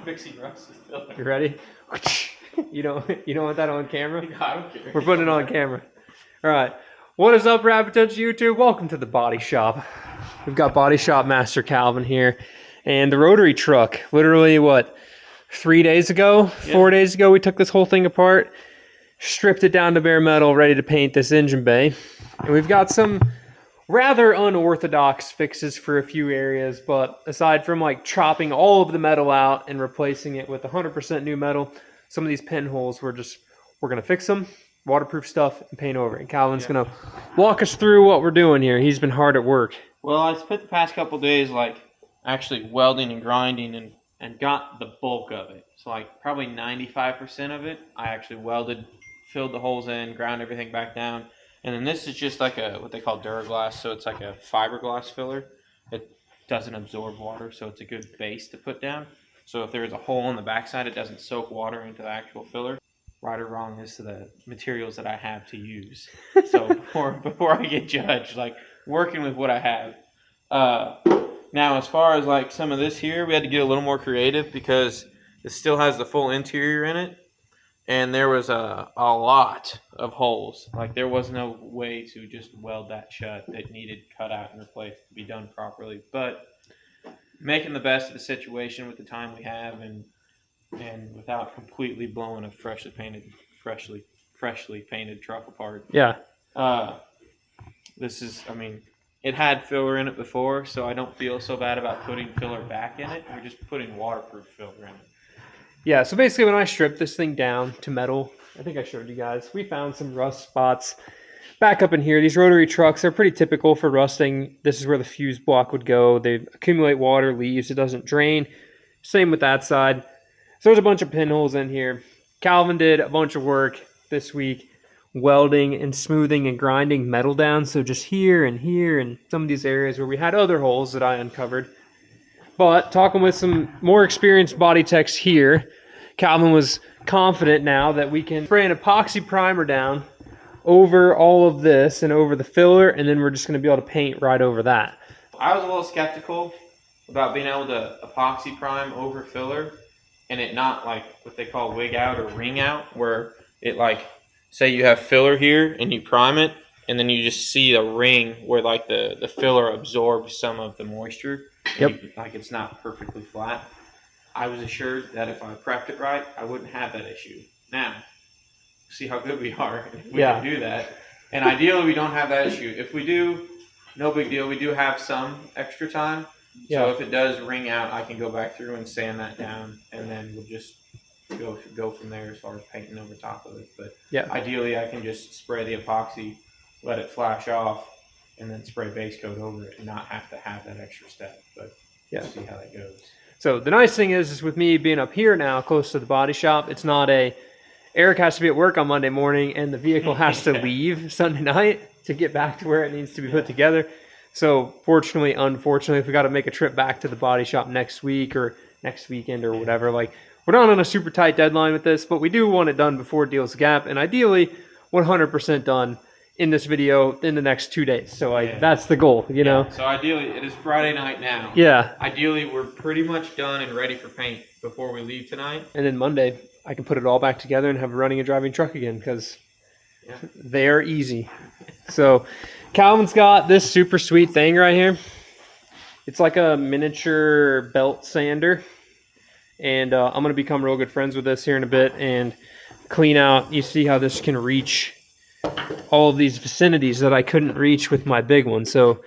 Fixing Russ's filler. You ready? You don't want that on camera? No, I don't care. We're putting it on camera. All right. What is up, Rapid Touch YouTube? Welcome to the body shop. We've got Body Shop Master Calvin here. And the rotary truck, literally, what, 3 days ago? 4 days ago, we took this whole thing apart, stripped it down to bare metal, ready to paint this engine bay. And we've got some rather unorthodox fixes for a few areas, but aside from like chopping all of the metal out and replacing it with 100% new metal, some of these pinholes, we're going to fix them, waterproof stuff, and paint over it. And Calvin's going to walk us through what we're doing here. He's been hard at work. Well, I spent the past couple days like actually welding and grinding and got the bulk of it. So like probably 95% of it, I actually welded, filled the holes in, ground everything back down. And then this is just like what they call Duraglass, so it's like a fiberglass filler. It doesn't absorb water, so it's a good base to put down. So if there's a hole on the backside, it doesn't soak water into the actual filler. Right or wrong as to the materials that I have to use. So before I get judged, like working with what I have. Now, as far as like some of this here, we had to get a little more creative because it still has the full interior in it. And there was a lot of holes. Like there was no way to just weld that shut. It needed cut out and replaced to be done properly. But making the best of the situation with the time we have and without completely blowing a freshly painted truck apart. Yeah. This is, I mean, it had filler in it before, so I don't feel so bad about putting filler back in it. We're just putting waterproof filler in it. Yeah, so basically when I stripped this thing down to metal, I think I showed you guys, we found some rust spots back up in here. These rotary trucks are pretty typical for rusting. This is where the fuse block would go. They accumulate water, leaves, it doesn't drain. Same with that side. So there's a bunch of pinholes in here. Calvin did a bunch of work this week, welding and smoothing and grinding metal down. So just here and some of these areas where we had other holes that I uncovered. But talking with some more experienced body techs here, Calvin was confident now that we can spray an epoxy primer down over all of this and over the filler, and then we're just going to be able to paint right over that. I was a little skeptical about being able to epoxy prime over filler and it not like what they call wig out or ring out, where it like, say you have filler here and you prime it, and then you just see a ring where like the filler absorbs some of the moisture. Yep. Like it's not perfectly flat. I was assured that if I prepped it right, I wouldn't have that issue. Now, see how good we are if we can do that. And ideally, we don't have that issue. If we do, no big deal. We do have some extra time. So if it does ring out, I can go back through and sand that down, and then we'll just go from there as far as painting over top of it. But ideally, I can just spray the epoxy, let it flash off, and then spray base coat over it and not have to have that extra step. But we'll see how that goes. So the nice thing is with me being up here now, close to the body shop, it's not Eric has to be at work on Monday morning and the vehicle has to leave Sunday night to get back to where it needs to be put together. So fortunately, unfortunately, if we got to make a trip back to the body shop next week or next weekend or whatever, like we're not on a super tight deadline with this, but we do want it done before Deals Gap, and ideally 100% done in this video in the next 2 days. So that's the goal, you know. So ideally, it is Friday night now. Yeah. Ideally, we're pretty much done and ready for paint before we leave tonight. And then Monday, I can put it all back together and have a running and driving truck again because they are easy. So Calvin's got this super sweet thing right here. It's like a miniature belt sander. And I'm going to become real good friends with this here in a bit and clean out. You see how this can reach all of these vicinities that I couldn't reach with my big one. So,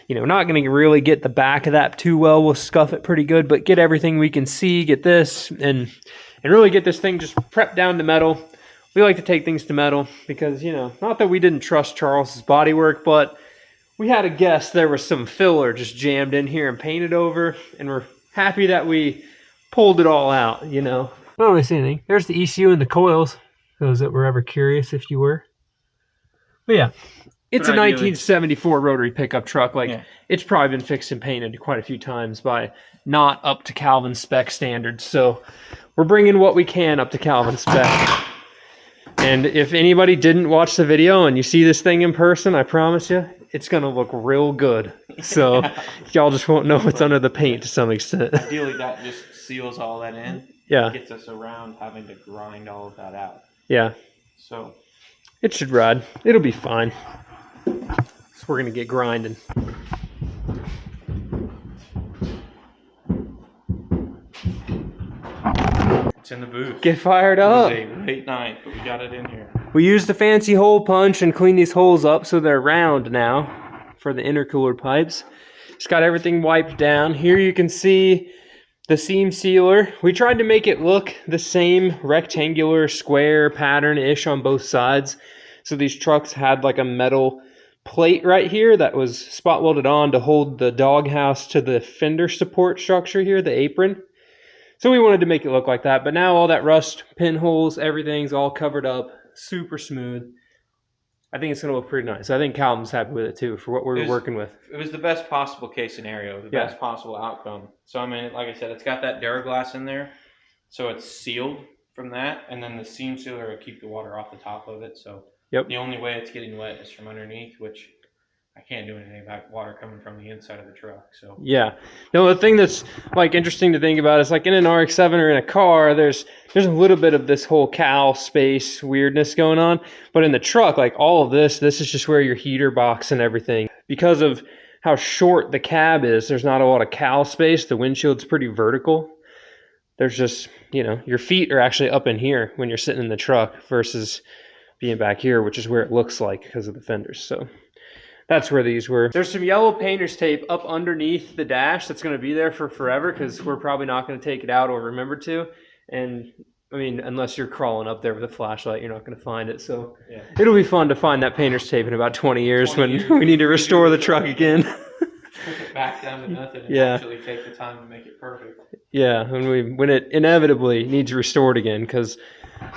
you know, not going to really get the back of that too well. We'll scuff it pretty good, but get everything we can see, get this, and really get this thing just prepped down to metal. We like to take things to metal because, you know, not that we didn't trust Charles's bodywork, but we had a guess there was some filler just jammed in here and painted over, and we're happy that we pulled it all out, you know. I don't really see anything. There's the ECU and the coils, those that were ever curious if you were. But yeah, it's a 1974 rotary pickup truck. Like, it's probably been fixed and painted quite a few times by not up to Calvin spec standards. So we're bringing what we can up to Calvin spec. And if anybody didn't watch the video and you see this thing in person, I promise you, it's going to look real good. So y'all just won't know what's under the paint to some extent. Ideally, that just seals all that in. Yeah. It gets us around having to grind all of that out. Yeah. So it should ride. It'll be fine. So we're gonna get grinding. it's in the booth. Get fired up. It was a late night, but we got it in here. We used the fancy hole punch and cleaned these holes up so they're round now for the intercooler pipes. Just got everything wiped down. Here you can see the seam sealer. We tried to make it look the same rectangular square pattern-ish on both sides. So these trucks had like a metal plate right here that was spot welded on to hold the doghouse to the fender support structure here, the apron. So we wanted to make it look like that, but now all that rust, pinholes, everything's all covered up, super smooth. I think it's going to look pretty nice. I think Calvin's happy with it too for what we're working with. It was the best possible case scenario, the best possible outcome. So I mean, like I said, it's got that Duraglass in there, so it's sealed from that, and then the seam sealer will keep the water off the top of it. So the only way it's getting wet is from underneath, which I can't do anything about water coming from the inside of the truck. So yeah, no, the thing that's like interesting to think about is like in an RX-7 or in a car, there's a little bit of this whole cowl space weirdness going on, but in the truck, like all of this is just where your heater box and everything. Because of how short the cab is, there's not a lot of cowl space. The windshield's pretty vertical. There's just, you know, your feet are actually up in here when you're sitting in the truck versus being back here, which is where it looks like because of the fenders. So that's where these were. There's some yellow painter's tape up underneath the dash that's going to be there for forever because we're probably not going to take it out or remember to. And I mean, unless you're crawling up there with a flashlight, you're not going to find it. So it'll be fun to find that painter's tape in about 20 years when we need to restore the truck again. Put it back down to nothing and actually take the time to make it perfect. Yeah, when it inevitably needs restored again, because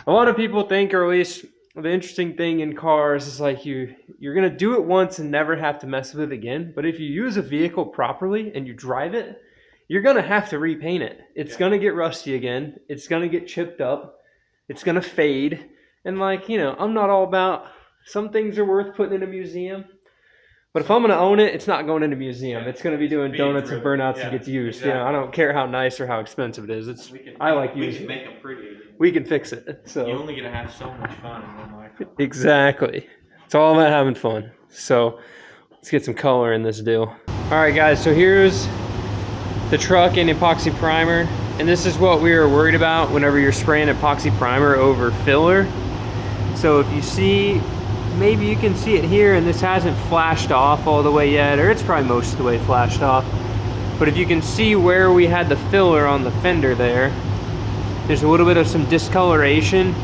a lot of people think, or at least the interesting thing in cars is like you're going to do it once and never have to mess with it again. But if you use a vehicle properly and you drive it, you're going to have to repaint it. It's going to get rusty again. It's going to get chipped up. It's going to fade. And like, you know, I'm not all about, some things are worth putting in a museum. But if I'm going to own it, it's not going in a museum. It's going to be doing donuts and burnouts to get used. Exactly. You know, I don't care how nice or how expensive it is. I like using it. We can make them pretty. We can fix it. So you're only going to have so much fun in one lifetime. Exactly. It's all about having fun. So let's get some color in this deal. All right, guys. So here's the truck in epoxy primer. And this is what we were worried about whenever you're spraying epoxy primer over filler. So if you see, maybe you can see it here, and this hasn't flashed off all the way yet, or it's probably most of the way flashed off. But if you can see where we had the filler on the fender there, there's a little bit of some discoloration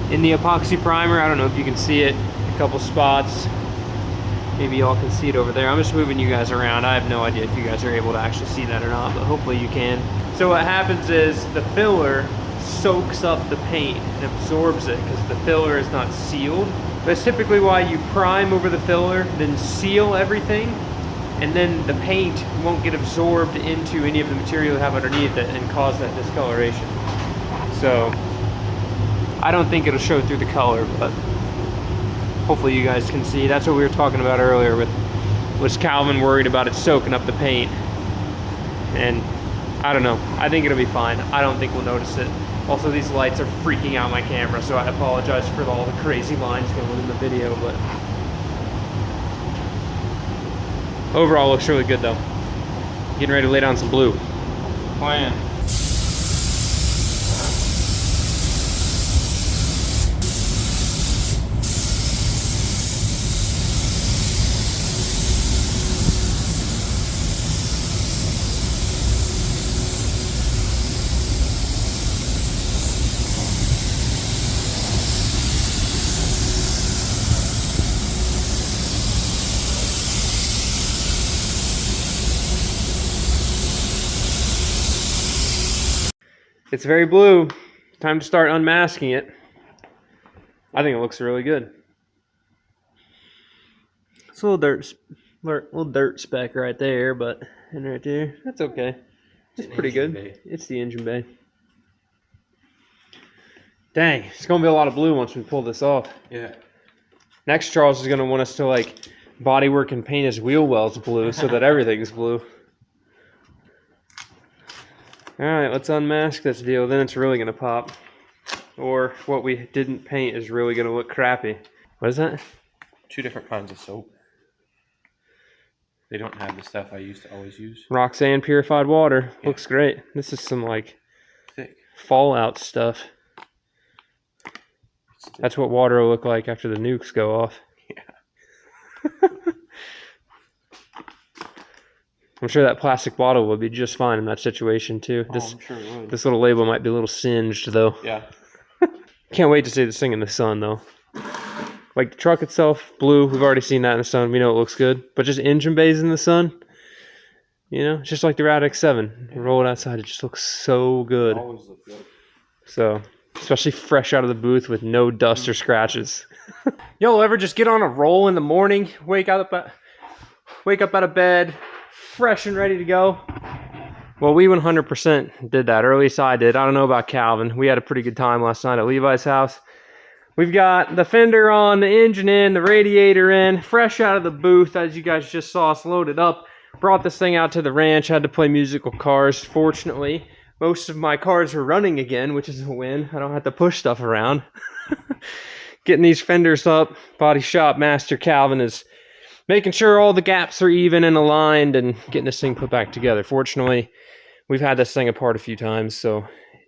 in the epoxy primer. I don't know if you can see it, a couple spots. Maybe y'all can see it over there. I'm just moving you guys around. I have no idea if you guys are able to actually see that or not, but hopefully you can. So what happens is the filler soaks up the paint and absorbs it because the filler is not sealed. That's typically why you prime over the filler, then seal everything, and then the paint won't get absorbed into any of the material you have underneath it and cause that discoloration. So I don't think it'll show through the color, but hopefully you guys can see. That's what we were talking about earlier with, was Calvin worried about it soaking up the paint. And I don't know, I think it'll be fine. I don't think we'll notice it. Also, these lights are freaking out my camera, so I apologize for all the crazy lines going in the video, but overall looks really good though. Getting ready to lay down some blue. Plan. It's very blue. Time to start unmasking it. I think it looks really good. It's a little dirt speck right there, but and right there, that's okay. It's pretty good. Bay. It's the engine bay. Dang, it's gonna be a lot of blue once we pull this off. Yeah. Next, Charles is gonna want us to like bodywork and paint his wheel wells blue so that everything's blue. All right, let's unmask this deal. Then it's really gonna pop. Or what we didn't paint is really gonna look crappy. What is that? 2 different kinds of soap. They don't have the stuff I used to always use. Roxanne purified water. Yeah. Looks great. This is some like thick Fallout stuff. That's what water will look like after the nukes go off. Yeah. I'm sure that plastic bottle would be just fine in that situation too. I'm sure it would. This little label might be a little singed though. Yeah. Can't wait to see this thing in the sun though. Like the truck itself, blue, we've already seen that in the sun. We know it looks good. But just engine bays in the sun, you know, just like the Radix 7. You roll it outside, it just looks so good. Always look good. So, especially fresh out of the booth with no dust or scratches. Y'all ever just get on a roll in the morning, wake up out of bed, fresh and ready to go? Well, we 100% did that, or at least I did. I don't know about Calvin. We had a pretty good time last night at Levi's house. We've got the fender on, the engine in, the radiator in, fresh out of the booth, as you guys just saw us loaded up. Brought this thing out to the ranch, had to play musical cars. Fortunately, most of my cars are running again, which is a win. I don't have to push stuff around. Getting these fenders up, body shop master Calvin is making sure all the gaps are even and aligned and getting this thing put back together. Fortunately, we've had this thing apart a few times, so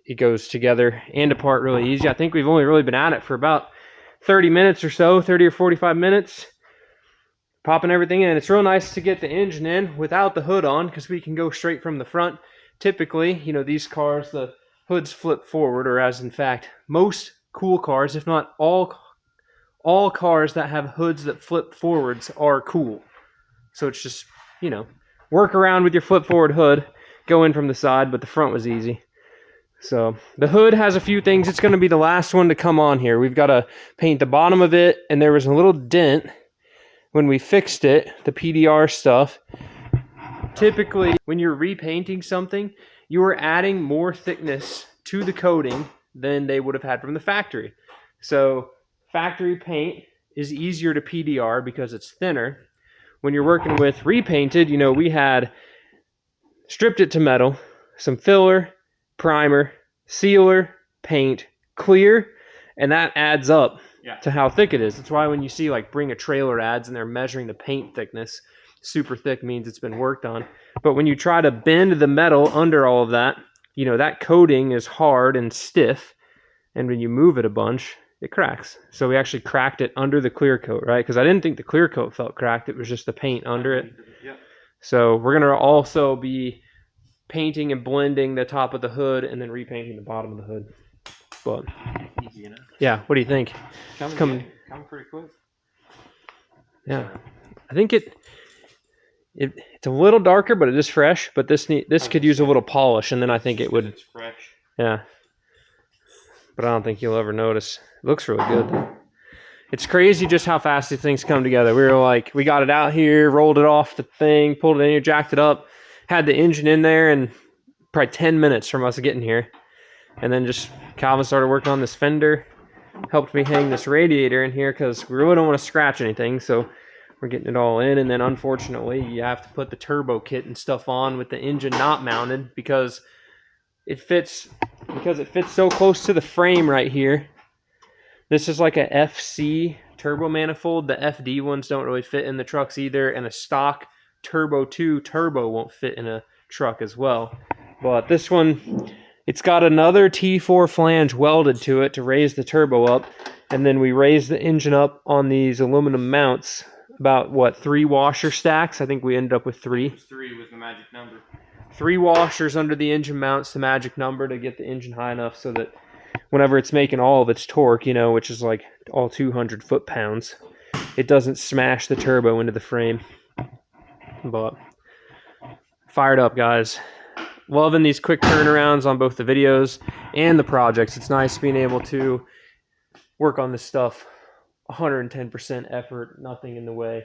it goes together and apart really easy. I think we've only really been at it for about 30 minutes or so, 30 or 45 minutes, popping everything in. It's real nice to get the engine in without the hood on because we can go straight from the front. Typically, you know, these cars, the hoods flip forward, or as in fact, most cool cars, if not all cars that have hoods that flip forwards are cool. So it's just, you know, work around with your flip forward hood, go in from the side, but the front was easy. So the hood has a few things. It's going to be the last one to come on here. We've got to paint the bottom of it, and there was a little dent when we fixed it, the PDR stuff. Typically, when you're repainting something, you are adding more thickness to the coating than they would have had from the factory. So factory paint is easier to PDR because it's thinner. When you're working with repainted, you know, we had stripped it to metal, some filler, primer, sealer, paint, clear, and that adds up to how thick it is. That's why when you see like Bring a Trailer ads and they're measuring the paint thickness, super thick means it's been worked on. But when you try to bend the metal under all of that, you know, that coating is hard and stiff, and when you move it a bunch, it cracks. So we actually cracked it under the clear coat, right? Because I didn't think the clear coat felt cracked. It was just the paint under it. Yep. So we're going to also be painting and blending the top of the hood and then repainting the bottom of the hood. But easy enough. Yeah, what do you think? Coming pretty quick. Yeah, I think it's a little darker, but it is fresh. But this could use a little polish, and then I think it would. It's fresh. Yeah, but I don't think you'll ever notice. It looks really good though. It's crazy just how fast these things come together. We got it out here, rolled it off the thing, pulled it in here, jacked it up. Had the engine in there in probably 10 minutes from us getting here. And then just Calvin started working on this fender. Helped me hang this radiator in here because we really don't want to scratch anything. So we're getting it all in. And then unfortunately, you have to put the turbo kit and stuff on with the engine not mounted because it fits so close to the frame right here. This is like a FC turbo manifold. The FD ones don't really fit in the trucks either. And a stock Turbo 2 turbo won't fit in a truck as well. But this one, it's got another T4 flange welded to it to raise the turbo up. And then we raise the engine up on these aluminum mounts. About, what, 3 washer stacks? I think we ended up with 3. 3 was the magic number. 3 washers under the engine mounts, the magic number to get the engine high enough so that whenever it's making all of its torque, you know, which is like all 200 foot-pounds, it doesn't smash the turbo into the frame. But fired up, guys. Loving these quick turnarounds on both the videos and the projects. It's nice being able to work on this stuff 110% effort, nothing in the way,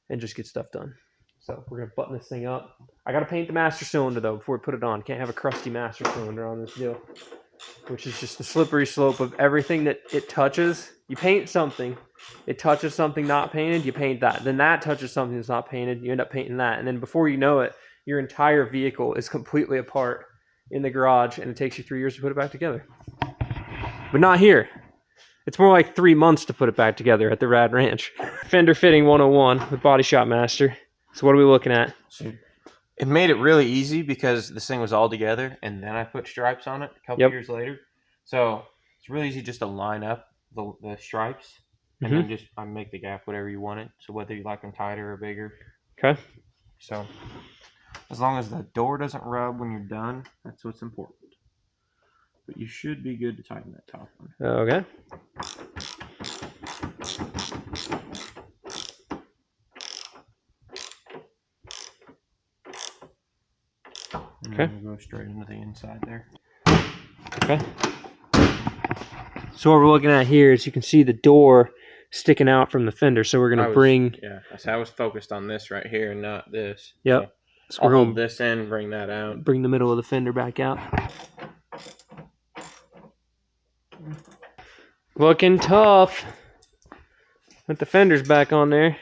and just get stuff done. So we're gonna button this thing up. I gotta paint the master cylinder though before we put it on. Can't have a crusty master cylinder on this deal, which is just the slippery slope of everything that it touches. You paint something, it touches something not painted, you paint that. Then that touches something that's not painted, you end up painting that. And then before you know it, your entire vehicle is completely apart in the garage, and it takes you 3 years to put it back together. But not here. It's more like 3 months to put it back together at the Rad Ranch. Fender Fitting 101 with Body Shop Master. So what are we looking at? It made it really easy because this thing was all together, and then I put stripes on it a couple years later. So it's really easy just to line up the stripes, and then just make the gap whatever you want it. So whether you like them tighter or bigger. Okay. So as long as the door doesn't rub when you're done, that's what's important. But you should be good to tighten that top one. Okay. Okay. We'll go straight into the inside there. Okay. So what we're looking at here is you can see the door sticking out from the fender. So we're going to bring... Yeah, I was focused on this right here and not this. Yep. So I'll hold this in, bring that out. Bring the middle of the fender back out. Looking tough. Put the fenders back on there.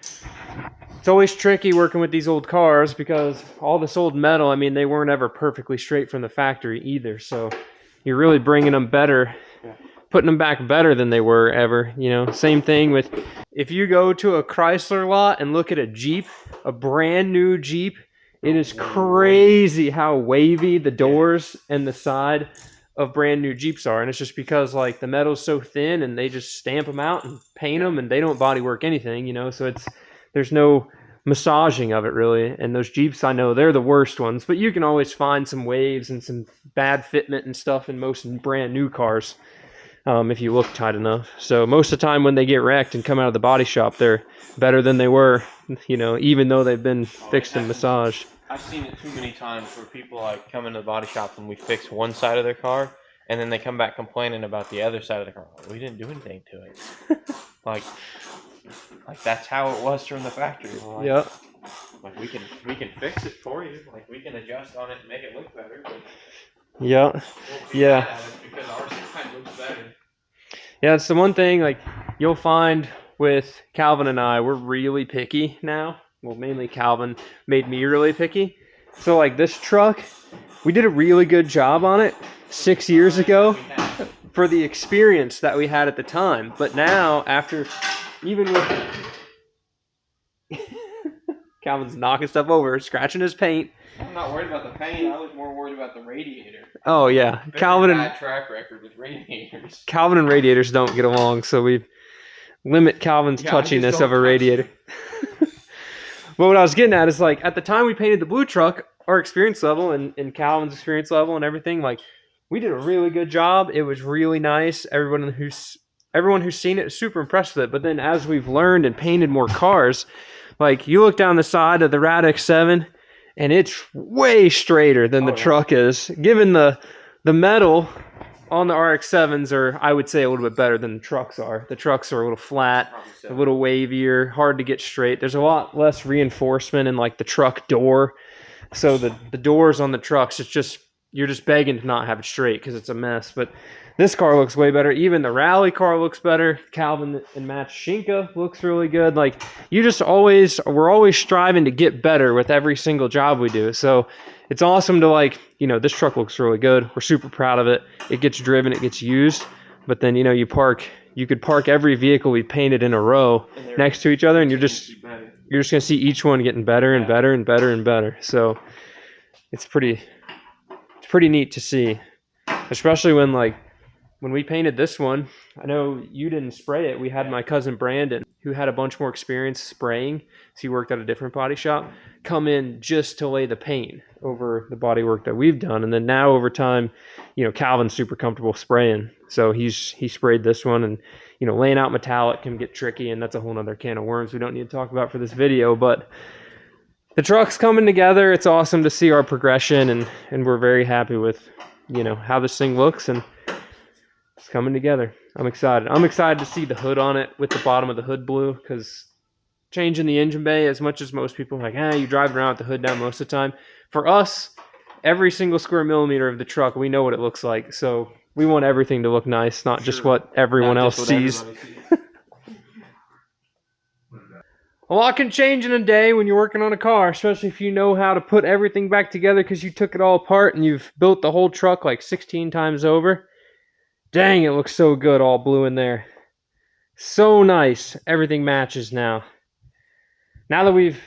It's always tricky working with these old cars because all this old metal, I mean, they weren't ever perfectly straight from the factory either. So you're really bringing them better, putting them back better than they were ever. You know, same thing with if you go to a Chrysler lot and look at a Jeep, a brand new Jeep, it is crazy how wavy the doors and the side of brand new Jeeps are. And it's just because like the metal's so thin and they just stamp them out and paint them and they don't body work anything, you know, so there's no massaging of it really. And those Jeeps, I know they're the worst ones, but you can always find some waves and some bad fitment and stuff in most brand new cars if you look tight enough. So most of the time when they get wrecked and come out of the body shop, they're better than they were, you know, even though they've been fixed and massaged. I've seen it too many times where people like come into the body shop and we fix one side of their car and then they come back complaining about the other side of the car. We didn't do anything to it. like that's how it was from the factory. Like, yeah. Like we can fix it for you. Like we can adjust on it and make it look better. But yeah. Yeah. Because our side looks better. Yeah, it's the one thing like you'll find with Calvin and I, we're really picky now. Well, mainly Calvin made me really picky. So like this truck, we did a really good job on it 6 years ago for the experience that we had at the time. But now after, even with Calvin's knocking stuff over, scratching his paint. I'm not worried about the paint. I was more worried about the radiator. Oh yeah, Calvin and bad track record with radiators. Calvin and radiators don't get along, so we limit Calvin's touchiness of a radiator. But what I was getting at is like at the time we painted the blue truck, our experience level and Calvin's experience level and everything, like we did a really good job. It was really nice. Everyone who's seen it is super impressed with it. But then as we've learned and painted more cars, like you look down the side of the Rad X7 and it's way straighter than the truck is. Given the metal on the RX-7s are, I would say, a little bit better than the trucks are. The trucks are a little flat, a little wavier, hard to get straight. There's a lot less reinforcement in like the truck door. So the doors on the trucks, it's just, you're just begging to not have it straight because it's a mess. But this car looks way better. Even the rally car looks better. Calvin and Matt's Shinka looks really good. Like we're always striving to get better with every single job we do. So it's awesome to like, you know, this truck looks really good. We're super proud of it. It gets driven, it gets used. But then, you know, you could park every vehicle we painted in a row next to each other and you're just going to see each one getting better and better and better and better. So it's pretty neat to see, especially when we painted this one. I know you didn't spray it. We had my cousin Brandon, who had a bunch more experience spraying, so he worked at a different body shop, come in just to lay the paint over the body work that we've done. And then now over time, you know, Calvin's super comfortable spraying. So he sprayed this one, and, you know, laying out metallic can get tricky, and that's a whole nother can of worms we don't need to talk about for this video. But the truck's coming together. It's awesome to see our progression, and we're very happy with, you know, how this thing looks, and it's coming together. I'm excited. I'm excited to see the hood on it with the bottom of the hood blue, because changing the engine bay, as much as most people are like, you drive around with the hood down most of the time. For us, every single square millimeter of the truck, we know what it looks like. So we want everything to look nice, not just what everyone else sees. A lot can change in a day when you're working on a car, especially if you know how to put everything back together because you took it all apart and you've built the whole truck like 16 times over. Dang, it looks so good all blue in there. So nice. Everything matches now. Now that we've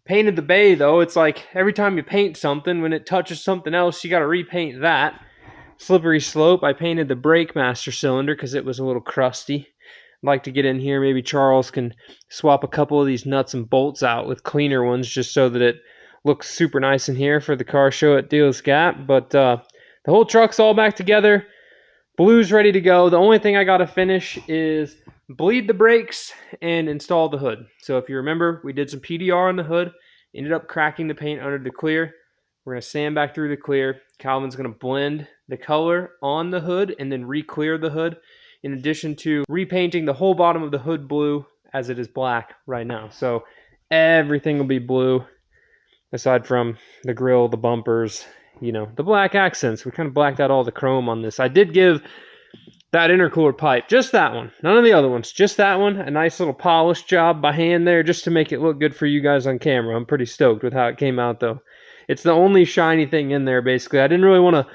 painted the bay, though, it's like every time you paint something, when it touches something else, you got to repaint that. Slippery slope, I painted the brake master cylinder because it was a little crusty. I'd like to get in here. Maybe Charles can swap a couple of these nuts and bolts out with cleaner ones just so that it looks super nice in here for the car show at Deals Gap. But the whole truck's all back together. Blue's ready to go. The only thing I got to finish is bleed the brakes and install the hood. So if you remember, we did some PDR on the hood, ended up cracking the paint under the clear. We're going to sand back through the clear. Calvin's going to blend the color on the hood and then re-clear the hood, in addition to repainting the whole bottom of the hood blue as it is black right now. So everything will be blue aside from the grill, the bumpers, you know, the black accents. We kind of blacked out all the chrome on this. I did give that intercooler pipe, just that one, none of the other ones, just that one, a nice little polish job by hand there just to make it look good for you guys on camera. I'm pretty stoked with how it came out though. It's the only shiny thing in there basically. I didn't really want to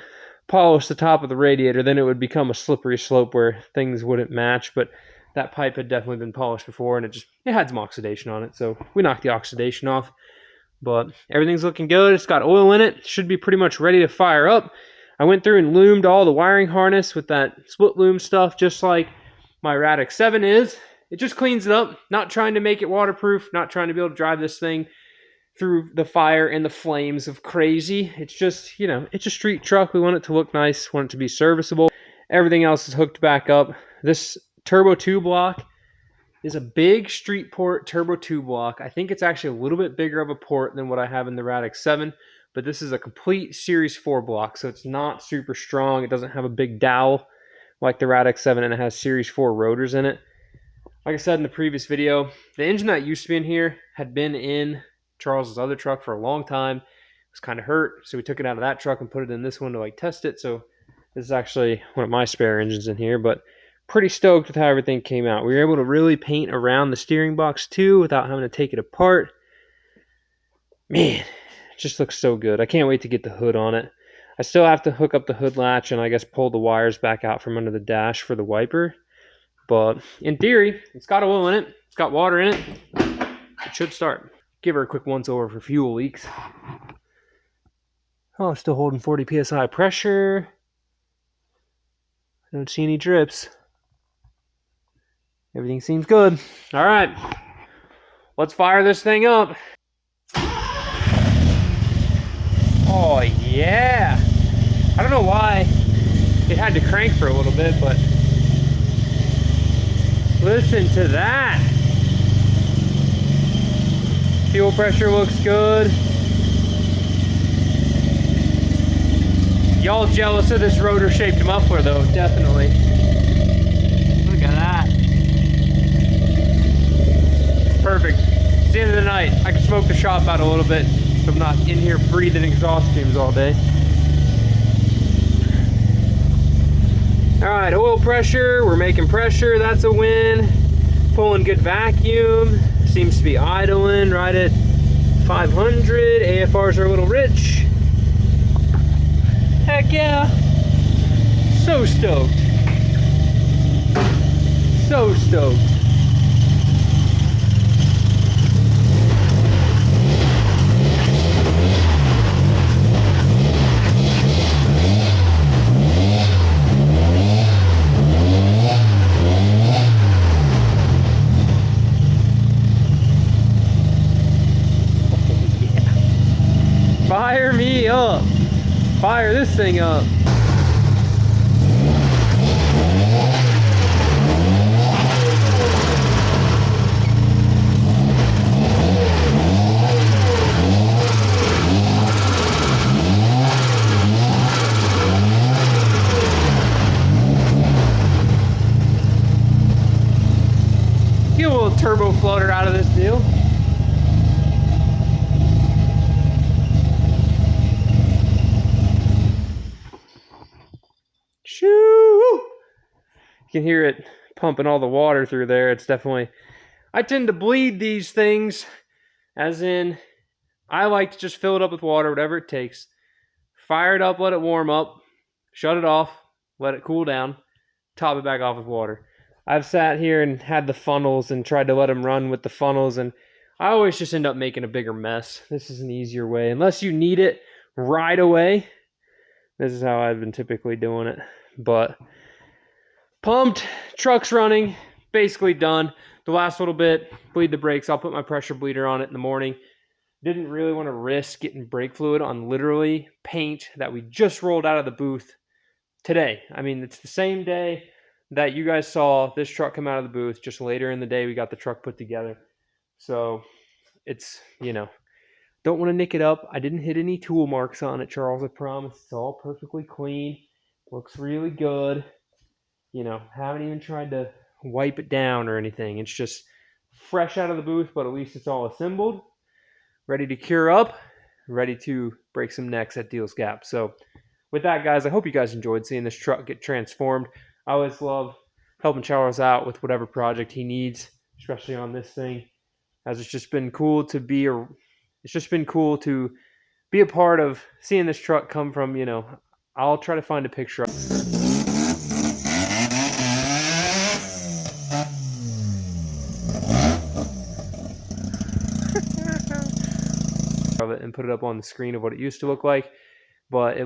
polish the top of the radiator, then it would become a slippery slope where things wouldn't match, but that pipe had definitely been polished before and it had some oxidation on it, so we knocked the oxidation off. But everything's looking good. It's got oil in it. Should be pretty much ready to fire up. I went through and loomed all the wiring harness with that split loom stuff, just like my Radix 7 is. It just cleans it up. Not trying to make it waterproof. Not trying to be able to drive this thing through the fire and the flames of crazy. It's just, you know, it's a street truck. We want it to look nice. Want it to be serviceable. Everything else is hooked back up. This turbo 2 block is a big street port turbo 2 block. I think it's actually a little bit bigger of a port than what I have in the Radix 7, but this is a complete Series 4 block, so it's not super strong. It doesn't have a big dowel like the Radix 7, and it has Series 4 rotors in it. Like I said in the previous video, the engine that used to be in here had been in Charles's other truck for a long time. It was kind of hurt, so we took it out of that truck and put it in this one to like test it. So this is actually one of my spare engines in here, but pretty stoked with how everything came out. We were able to really paint around the steering box too without having to take it apart. Man, it just looks so good. I can't wait to get the hood on it. I still have to hook up the hood latch and I guess pull the wires back out from under the dash for the wiper. But in theory, it's got oil in it. It's got water in it. It should start. Give her a quick once over for fuel leaks. Oh, still holding 40 psi pressure. I don't see any drips. Everything seems good. All right, let's fire this thing up. Oh yeah. I don't know why it had to crank for a little bit, but listen to that. Fuel pressure looks good. Y'all jealous of this rotor-shaped muffler though, definitely. Look at that. Perfect. It's the end of the night. I can smoke the shop out a little bit so I'm not in here breathing exhaust fumes all day. Alright, oil pressure. We're making pressure. That's a win. Pulling good vacuum. Seems to be idling right at 500. AFRs are a little rich. Heck yeah. So stoked. So stoked. Fire me up. Fire this thing up. Get a little turbo floater out of this deal. Shoo! You can hear it pumping all the water through there. It's definitely I tend to bleed these things, as in, I like to just fill it up with water, whatever it takes. Fire it up, let it warm up, shut it off, let it cool down, top it back off with water. I've sat here and had the funnels and tried to let them run with the funnels, and I always just end up making a bigger mess. This is an easier way. Unless you need it right away, this is how I've been typically doing it. But pumped, truck's running, basically done. The last little bit, bleed the brakes. I'll put my pressure bleeder on it in the morning. Didn't really want to risk getting brake fluid on literally paint that we just rolled out of the booth today. I mean, it's the same day that you guys saw this truck come out of the booth. Just later in the day, we got the truck put together. So it's, don't want to nick it up. I didn't hit any tool marks on it, Charles, I promise. It's all perfectly clean. Looks really good. Haven't even tried to wipe it down or anything. It's just fresh out of the booth, but at least it's all assembled, ready to cure up, ready to break some necks at Deals Gap. So with that, guys, I hope you guys enjoyed seeing this truck get transformed. I always love helping Charles out with whatever project he needs, especially on this thing, as it's just been cool to be a part of seeing this truck come from, I'll try to find a picture of it and put it up on the screen of what it used to look like. But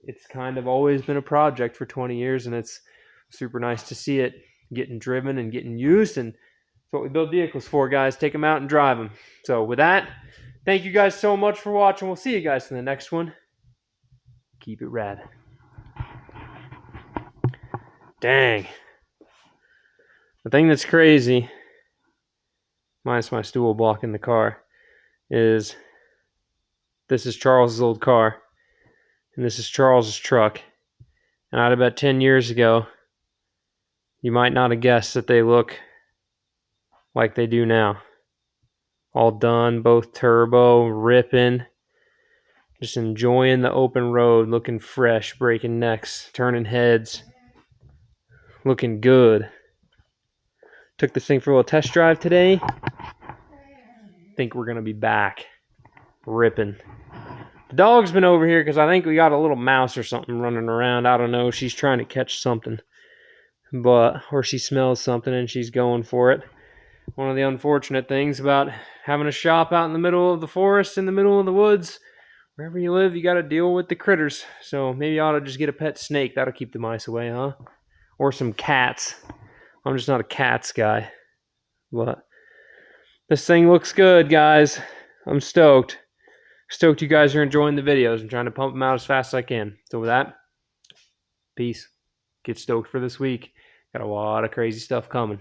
it's kind of always been a project for 20 years, and it's super nice to see it getting driven and getting used. And that's what we build vehicles for, guys. Take them out and drive them. So with that, thank you guys so much for watching. We'll see you guys in the next one. Keep it rad. Dang. The thing that's crazy, minus my stool blocking the car, is this is Charles's old car, and this is Charles's truck. And I'd bet 10 years ago, you might not have guessed that they look like they do now. All done, both turbo, ripping, just enjoying the open road, looking fresh, breaking necks, turning heads, looking good. Took this thing for a little test drive today. Think we're gonna be back, ripping. The dog's been over here because I think we got a little mouse or something running around. I don't know. She's trying to catch something, or she smells something and she's going for it. One of the unfortunate things about having a shop out in the middle of the forest, in the middle of the woods, wherever you live, you got to deal with the critters. So maybe I ought to just get a pet snake. That'll keep the mice away, huh? Or some cats. I'm just not a cats guy. But this thing looks good, guys. I'm stoked. Stoked you guys are enjoying the videos. I'm trying to pump them out as fast as I can. So with that, peace. Get stoked for this week. Got a lot of crazy stuff coming.